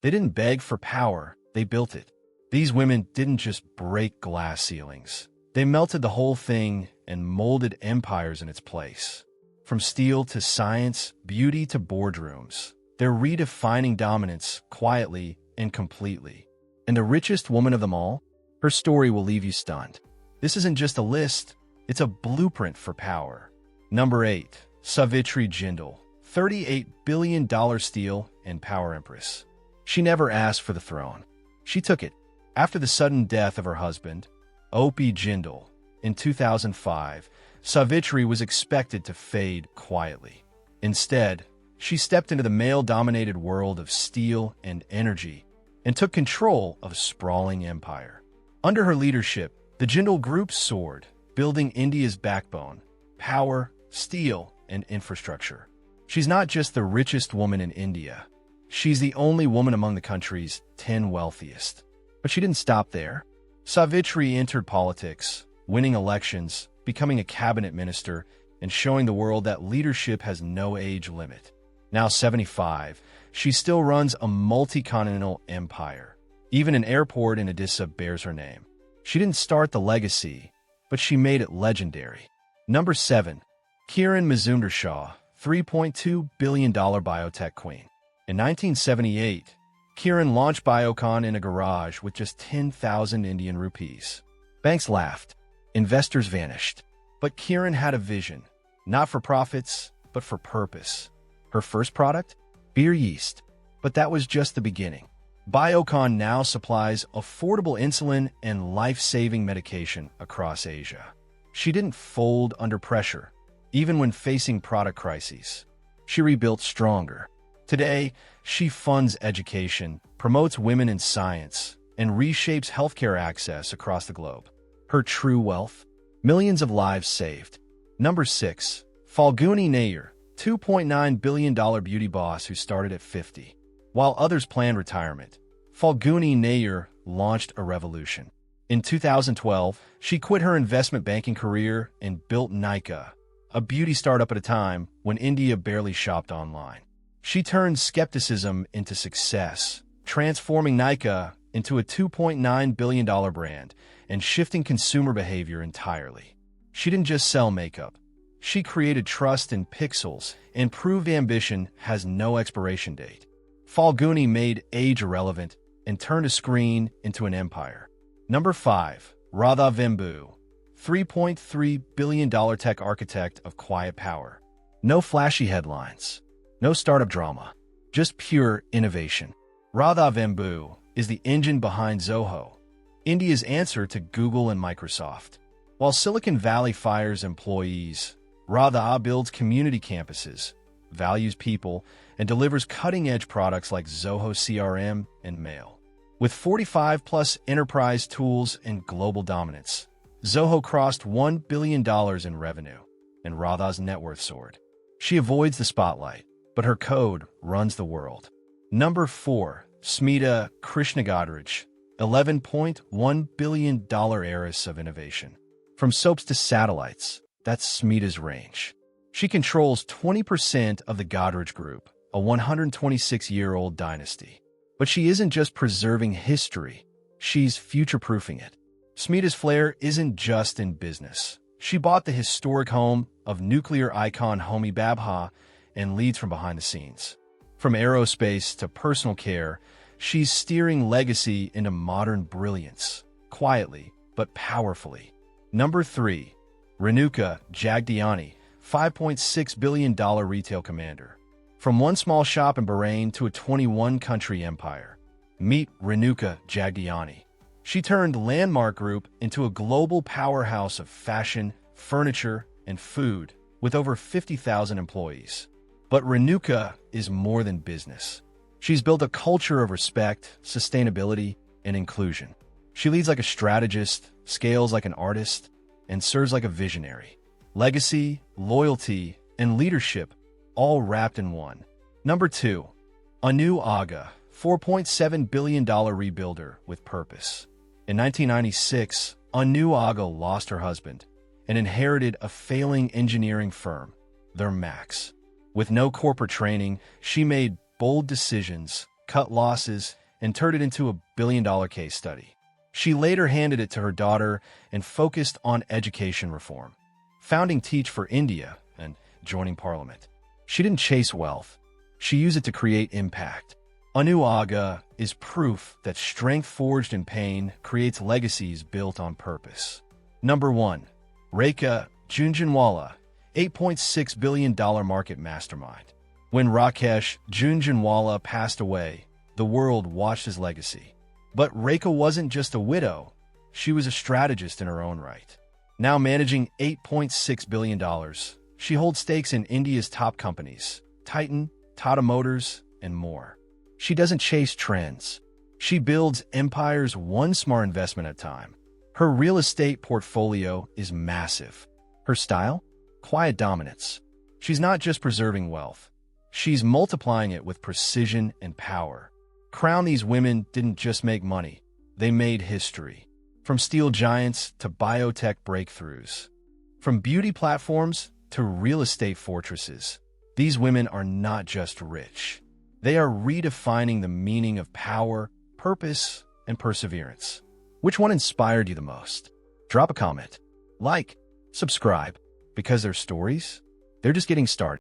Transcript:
They didn't beg for power, they built it. These women didn't just break glass ceilings. They melted the whole thing and molded empires in its place. From steel to science, beauty to boardrooms, they're redefining dominance quietly and completely. And the richest woman of them all? Her story will leave you stunned. This isn't just a list, it's a blueprint for power. Number 8. Savitri Jindal, $38 billion steel and power empress. She never asked for the throne. She took it. After the sudden death of her husband, O.P. Jindal, in 2005, Savitri was expected to fade quietly. Instead, she stepped into the male-dominated world of steel and energy and took control of a sprawling empire. Under her leadership, the Jindal Group soared, building India's backbone, power, steel, and infrastructure. She's not just the richest woman in India. She's the only woman among the country's 10 wealthiest. But she didn't stop there. Savitri entered politics, winning elections, becoming a cabinet minister, and showing the world that leadership has no age limit. Now 75, she still runs a multi-continental empire. Even an airport in Odisha bears her name. She didn't start the legacy, but she made it legendary. Number 7. Kiran Mazumdar-Shaw, $3.2 billion biotech queen. In 1978, Kiran launched Biocon in a garage with just 10,000 Indian rupees. Banks laughed. Investors vanished. But Kiran had a vision, not for profits, but for purpose. Her first product? Beer yeast. But that was just the beginning. Biocon now supplies affordable insulin and life-saving medication across Asia. She didn't fold under pressure, even when facing product crises. She rebuilt stronger. Today, she funds education, promotes women in science, and reshapes healthcare access across the globe. Her true wealth? Millions of lives saved. Number 6. Falguni Nayar, $2.9 billion beauty boss who started at 50. While others planned retirement, Falguni Nayar launched a revolution. In 2012, she quit her investment banking career and built Nykaa, a beauty startup at a time when India barely shopped online. She turned skepticism into success, transforming Nykaa into a $2.9 billion brand and shifting consumer behavior entirely. She didn't just sell makeup. She created trust in pixels and proved ambition has no expiration date. Falguni made age irrelevant and turned a screen into an empire. Number 5. Radha Vembu, $3.3 billion tech architect of quiet power. No flashy headlines. No startup drama, just pure innovation. Radha Vembu is the engine behind Zoho, India's answer to Google and Microsoft. While Silicon Valley fires employees, Radha builds community campuses, values people, and delivers cutting-edge products like Zoho CRM and Mail. With 45-plus enterprise tools and global dominance, Zoho crossed $1 billion in revenue, and Radha's net worth soared. She avoids the spotlight, but her code runs the world. Number 4. Smita Crishna Godrej, $11.1 billion heiress of innovation. From soaps to satellites, that's Smita's range. She controls 20% of the Godrej Group, a 126-year-old dynasty. But she isn't just preserving history, she's future-proofing it. Smita's flair isn't just in business. She bought the historic home of nuclear icon Homi Bhabha and leads from behind the scenes. From aerospace to personal care, she's steering legacy into modern brilliance, quietly but powerfully. Number 3. Renuka Jagdiani, $5.6 billion retail commander. From one small shop in Bahrain to a 21-country empire, meet Renuka Jagdiani. She turned Landmark Group into a global powerhouse of fashion, furniture, and food with over 50,000 employees. But Renuka is more than business. She's built a culture of respect, sustainability, and inclusion. She leads like a strategist, scales like an artist, and serves like a visionary. Legacy, loyalty, and leadership all wrapped in one. Number 2. Anu Aga, $4.7 billion rebuilder with purpose. In 1996, Anu Aga lost her husband and inherited a failing engineering firm, Thermax. With no corporate training, she made bold decisions, cut losses, and turned it into a billion-dollar case study. She later handed it to her daughter and focused on education reform, founding Teach for India and joining parliament. She didn't chase wealth. She used it to create impact. Anu Aga is proof that strength forged in pain creates legacies built on purpose. Number 1. Rekha Jhunjhunwala, $8.6 billion market mastermind. When Rekha Jhunjhunwala passed away, the world watched his legacy. But Rekha wasn't just a widow. She was a strategist in her own right. Now managing $8.6 billion, she holds stakes in India's top companies, Titan, Tata Motors, and more. She doesn't chase trends. She builds empires one smart investment at a time. Her real estate portfolio is massive. Her style? Quiet dominance. She's not just preserving wealth. She's multiplying it with precision and power. Crown these women didn't just make money. They made history. From steel giants to biotech breakthroughs. From beauty platforms to real estate fortresses. These women are not just rich. They are redefining the meaning of power, purpose, and perseverance. Which one inspired you the most? Drop a comment, like, subscribe, because their stories, they're just getting started.